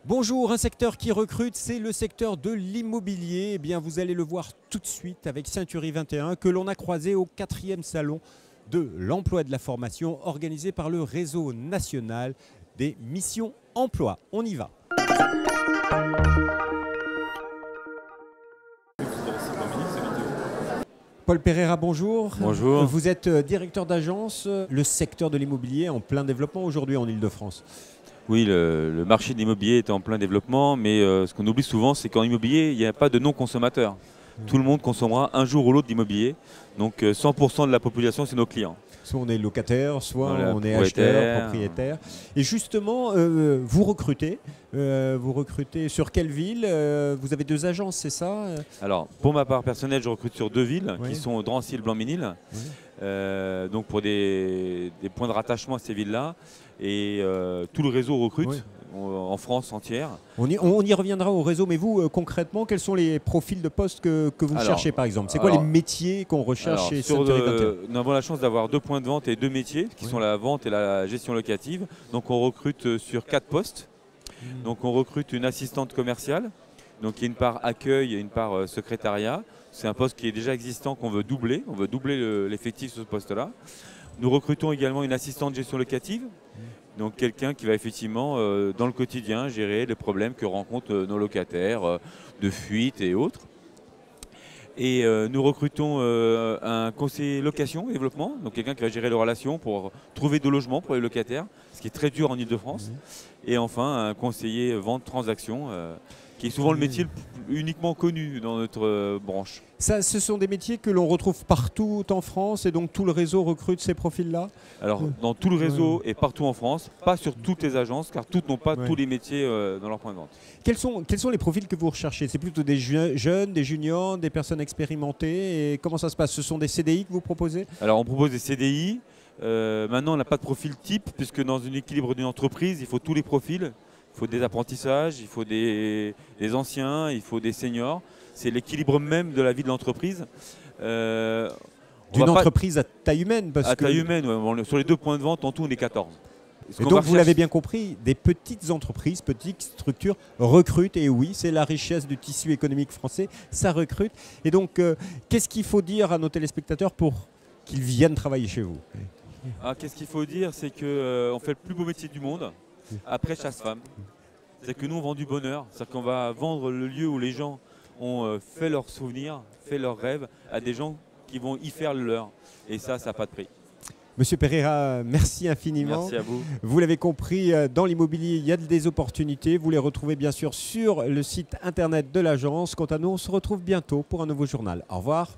Bonjour, un secteur qui recrute, c'est le secteur de l'immobilier. Eh bien, vous allez le voir tout de suite avec Century 21 que l'on a croisé au 4e salon de l'emploi et de la formation organisé par le réseau national des missions emploi. On y va. Paul Pereira, bonjour. Bonjour. Vous êtes directeur d'agence, le secteur de l'immobilier en plein développement aujourd'hui en Ile-de-France. Oui, le marché de l'immobilier est en plein développement, mais ce qu'on oublie souvent, c'est qu'en immobilier, il n'y a pas de non-consommateurs. Tout le monde consommera un jour ou l'autre d'immobilier. Donc 100% de la population, c'est nos clients. Soit on est locataire, soit Voilà, on est acheteur, propriétaire. Et justement, vous recrutez sur quelle ville? Vous avez 2 agences, c'est ça? Alors, pour ma part personnelle, je recrute sur 2 villes Oui. qui sont Drancy et Blanc-Ménil. Oui. Donc pour des points de rattachement à ces villes-là. Et tout le réseau recrute. Oui. En France entière. On y reviendra au réseau, mais vous, concrètement, quels sont les profils de postes que vous cherchez par exemple? C'est quoi les métiers qu'on recherche chez Century 21? Nous avons la chance d'avoir 2 points de vente et 2 métiers, qui sont la vente et la gestion locative. Donc on recrute sur 4 postes. Donc on recrute une assistante commerciale. Donc il y a une part accueil et une part secrétariat. C'est un poste qui est déjà existant qu'on veut doubler. On veut doubler l'effectif sur ce poste-là. Nous recrutons également une assistante de gestion locative. Donc quelqu'un qui va effectivement, dans le quotidien, gérer les problèmes que rencontrent nos locataires, de fuite et autres. Et nous recrutons un conseiller location et développement, donc quelqu'un qui va gérer les relations pour trouver de logements pour les locataires, ce qui est très dur en Ile-de-France. Et enfin, un conseiller vente transaction, qui est souvent le métier uniquement connu dans notre branche. Ça, ce sont des métiers que l'on retrouve partout en France et donc tout le réseau recrute ces profils-là? Alors, dans tout le réseau et partout en France, pas sur toutes les agences, car toutes n'ont pas tous les métiers dans leur point de vente. Quels sont les profils que vous recherchez? C'est plutôt des jeunes, des juniors, des personnes expérimentées? Et comment ça se passe? Ce sont des CDI que vous proposez? Alors, on propose des CDI. Maintenant, on n'a pas de profil type, puisque dans un équilibre d'une entreprise, il faut tous les profils. Il faut des apprentissages, il faut des anciens, il faut des seniors. C'est l'équilibre même de la vie de l'entreprise. D'une entreprise à taille humaine taille humaine, ouais. Sur les 2 points de vente, en tout, on est 14. Et donc, vous l'avez bien compris, des petites entreprises, petites structures recrutent. Et oui, c'est la richesse du tissu économique français, ça recrute. Et donc, qu'est-ce qu'il faut dire à nos téléspectateurs pour qu'ils viennent travailler chez vous? Qu'est-ce qu'il faut dire? C'est qu'on fait le plus beau métier du monde, après chasse-femme. C'est que nous, on vend du bonheur. C'est-à-dire qu'on va vendre le lieu où les gens ont fait leurs souvenirs, fait leurs rêves, à des gens qui vont y faire le leur. Et ça n'a pas de prix. Monsieur Pereira, merci infiniment. Merci à vous. Vous l'avez compris, dans l'immobilier, il y a des opportunités. Vous les retrouvez bien sûr sur le site internet de l'agence. Quant à nous, on se retrouve bientôt pour un nouveau journal. Au revoir.